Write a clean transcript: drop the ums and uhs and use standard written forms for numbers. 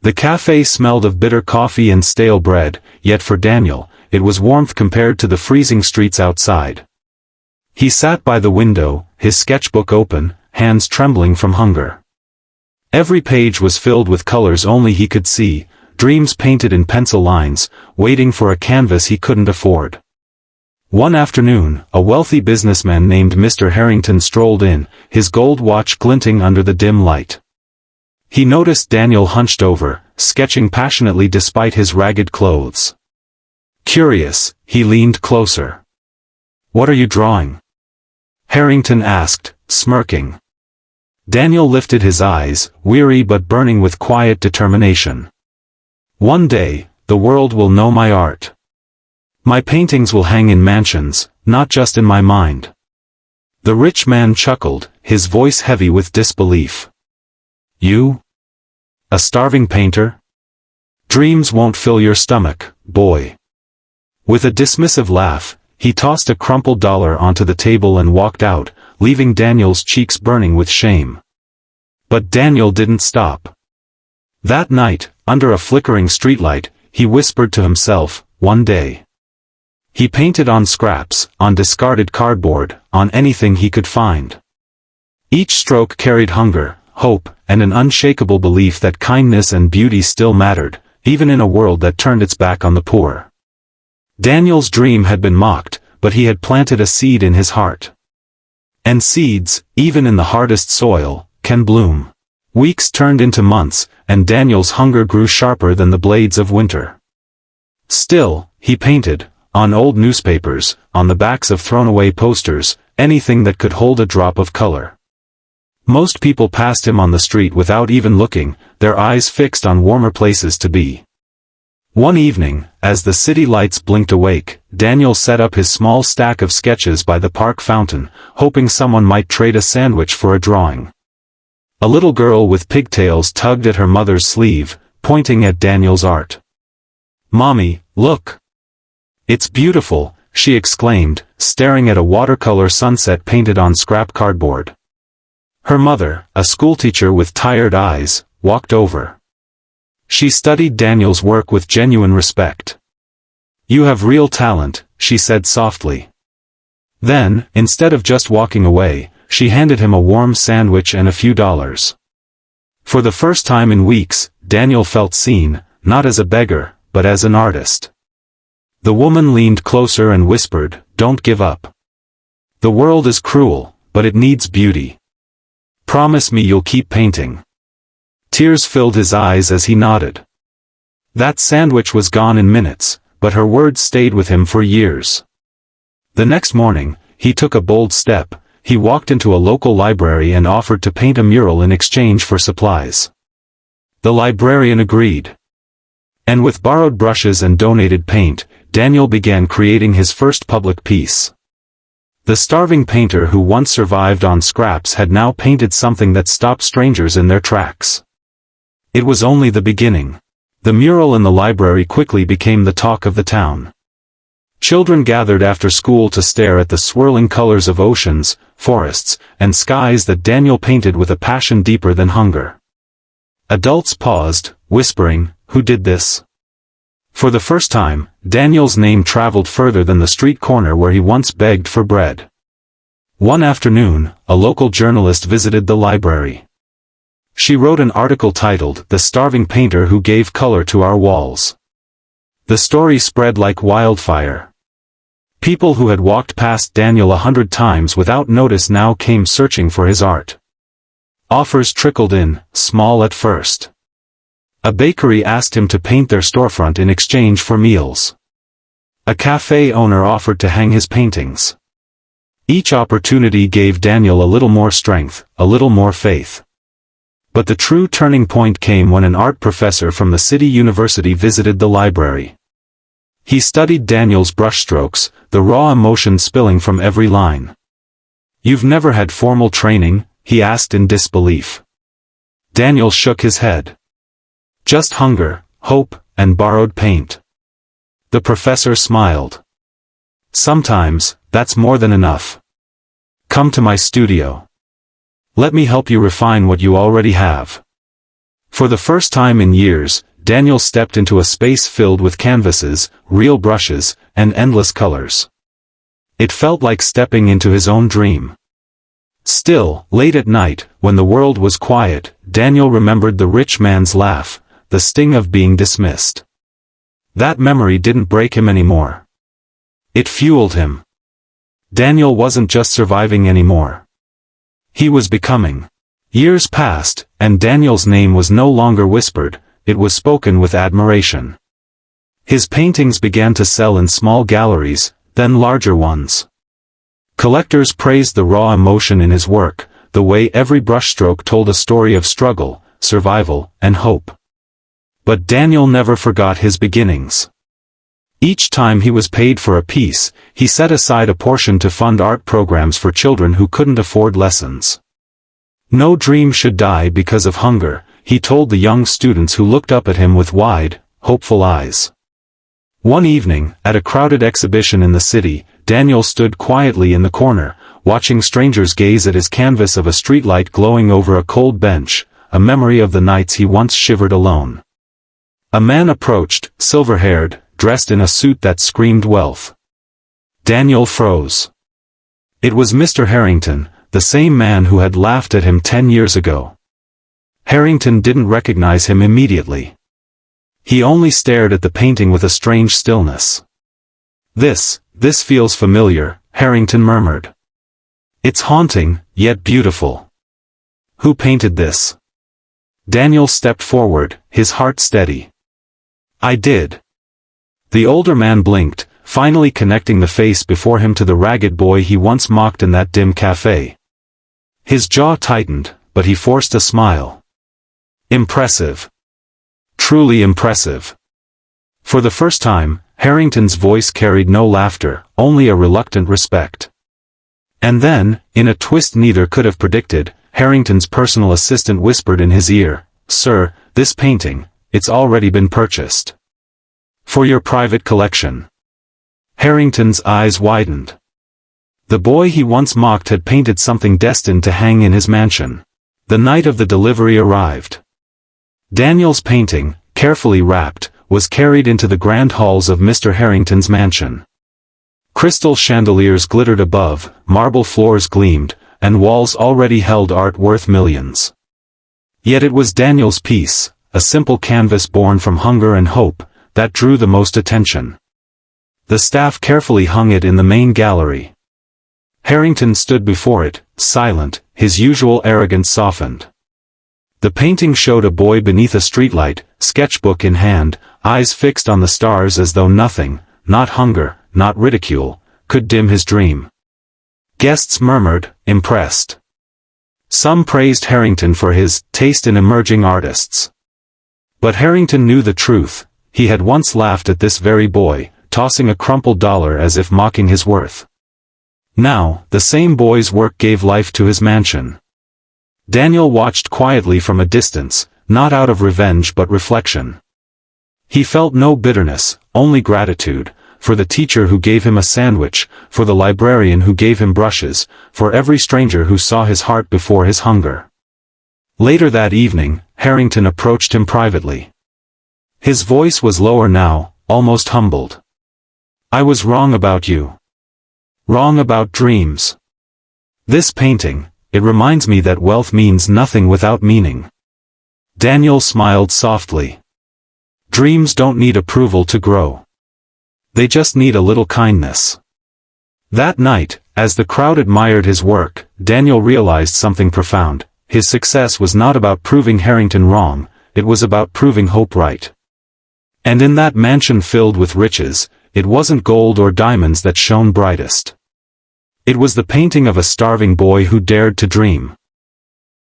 The cafe smelled of bitter coffee and stale bread, yet for Daniel, it was warmth compared to the freezing streets outside. He sat by the window, his sketchbook open, hands trembling from hunger. Every page was filled with colors only he could see, dreams painted in pencil lines, waiting for a canvas he couldn't afford. One afternoon, a wealthy businessman named Mr. Harrington strolled in, his gold watch glinting under the dim light. He noticed Daniel hunched over, sketching passionately despite his ragged clothes. Curious, he leaned closer. "What are you drawing?" Harrington asked, smirking. Daniel lifted his eyes, weary but burning with quiet determination. "One day, the world will know my art. My paintings will hang in mansions, not just in my mind." The rich man chuckled, his voice heavy with disbelief. "You? A starving painter? Dreams won't fill your stomach, boy." With a dismissive laugh, he tossed a crumpled dollar onto the table and walked out, leaving Daniel's cheeks burning with shame. But Daniel didn't stop. That night, under a flickering streetlight, he whispered to himself, "One day." He painted on scraps, on discarded cardboard, on anything he could find. Each stroke carried hunger, hope, and an unshakable belief that kindness and beauty still mattered, even in a world that turned its back on the poor. Daniel's dream had been mocked, but he had planted a seed in his heart. And seeds, even in the hardest soil, can bloom. Weeks turned into months, and Daniel's hunger grew sharper than the blades of winter. Still, he painted, on old newspapers, on the backs of thrown-away posters, anything that could hold a drop of color. Most people passed him on the street without even looking, their eyes fixed on warmer places to be. One evening, as the city lights blinked awake, Daniel set up his small stack of sketches by the park fountain, hoping someone might trade a sandwich for a drawing. A little girl with pigtails tugged at her mother's sleeve, pointing at Daniel's art. "Mommy, look! It's beautiful," she exclaimed, staring at a watercolor sunset painted on scrap cardboard. Her mother, a schoolteacher with tired eyes, walked over. She studied Daniel's work with genuine respect. "You have real talent," she said softly. Then, instead of just walking away, she handed him a warm sandwich and a few dollars. For the first time in weeks, Daniel felt seen, not as a beggar, but as an artist. The woman leaned closer and whispered, "Don't give up. The world is cruel, but it needs beauty. Promise me you'll keep painting." Tears filled his eyes as he nodded. That sandwich was gone in minutes, but her words stayed with him for years. The next morning, he took a bold step. He walked into a local library and offered to paint a mural in exchange for supplies. The librarian agreed. And with borrowed brushes and donated paint, Daniel began creating his first public piece. The starving painter who once survived on scraps had now painted something that stopped strangers in their tracks. It was only the beginning. The mural in the library quickly became the talk of the town. Children gathered after school to stare at the swirling colors of oceans, forests, and skies that Daniel painted with a passion deeper than hunger. Adults paused, whispering, "Who did this?" For the first time, Daniel's name traveled further than the street corner where he once begged for bread. One afternoon, a local journalist visited the library. She wrote an article titled, "The Starving Painter Who Gave Color to Our Walls." The story spread like wildfire. People who had walked past Daniel 100 times without notice now came searching for his art. Offers trickled in, small at first. A bakery asked him to paint their storefront in exchange for meals. A cafe owner offered to hang his paintings. Each opportunity gave Daniel a little more strength, a little more faith. But the true turning point came when an art professor from the city university visited the library. He studied Daniel's brushstrokes, the raw emotion spilling from every line. "You've never had formal training?" he asked in disbelief. Daniel shook his head. "Just hunger, hope, and borrowed paint." The professor smiled. "Sometimes, that's more than enough. Come to my studio. Let me help you refine what you already have." For the first time in years, Daniel stepped into a space filled with canvases, real brushes, and endless colors. It felt like stepping into his own dream. Still, late at night, when the world was quiet, Daniel remembered the rich man's laugh, the sting of being dismissed. That memory didn't break him anymore. It fueled him. Daniel wasn't just surviving anymore. He was becoming. Years passed, and Daniel's name was no longer whispered, it was spoken with admiration. His paintings began to sell in small galleries, then larger ones. Collectors praised the raw emotion in his work, the way every brushstroke told a story of struggle, survival, and hope. But Daniel never forgot his beginnings. Each time he was paid for a piece, he set aside a portion to fund art programs for children who couldn't afford lessons. No dream should die because of hunger, he told the young students who looked up at him with wide, hopeful eyes. One evening, at a crowded exhibition in the city, Daniel stood quietly in the corner, watching strangers gaze at his canvas of a streetlight glowing over a cold bench, a memory of the nights he once shivered alone. A man approached, silver-haired, dressed in a suit that screamed wealth. Daniel froze. It was Mr. Harrington, the same man who had laughed at him 10 years ago. Harrington didn't recognize him immediately. He only stared at the painting with a strange stillness. This feels familiar, Harrington murmured. It's haunting, yet beautiful. Who painted this? Daniel stepped forward, his heart steady. I did. The older man blinked, finally connecting the face before him to the ragged boy he once mocked in that dim cafe. His jaw tightened, but he forced a smile. Impressive. Truly impressive. For the first time, Harrington's voice carried no laughter, only a reluctant respect. And then, in a twist neither could have predicted, Harrington's personal assistant whispered in his ear, "Sir, this painting, it's already been purchased. For your private collection." Harrington's eyes widened. The boy he once mocked had painted something destined to hang in his mansion. The night of the delivery arrived. Daniel's painting, carefully wrapped, was carried into the grand halls of Mr. Harrington's mansion. Crystal chandeliers glittered above, marble floors gleamed, and walls already held art worth millions. Yet it was Daniel's piece, a simple canvas born from hunger and hope, that drew the most attention. The staff carefully hung it in the main gallery. Harrington stood before it, silent, his usual arrogance softened. The painting showed a boy beneath a streetlight, sketchbook in hand, eyes fixed on the stars as though nothing, not hunger, not ridicule, could dim his dream. Guests murmured, impressed. Some praised Harrington for his taste in emerging artists. But Harrington knew the truth, he had once laughed at this very boy, tossing a crumpled dollar as if mocking his worth. Now, the same boy's work gave life to his mansion. Daniel watched quietly from a distance, not out of revenge but reflection. He felt no bitterness, only gratitude, for the teacher who gave him a sandwich, for the librarian who gave him brushes, for every stranger who saw his heart before his hunger. Later that evening, Harrington approached him privately. His voice was lower now, almost humbled. I was wrong about you. Wrong about dreams. This painting, it reminds me that wealth means nothing without meaning. Daniel smiled softly. Dreams don't need approval to grow. They just need a little kindness. That night, as the crowd admired his work, Daniel realized something profound. His success was not about proving Harrington wrong, it was about proving hope right. And in that mansion filled with riches, it wasn't gold or diamonds that shone brightest. It was the painting of a starving boy who dared to dream.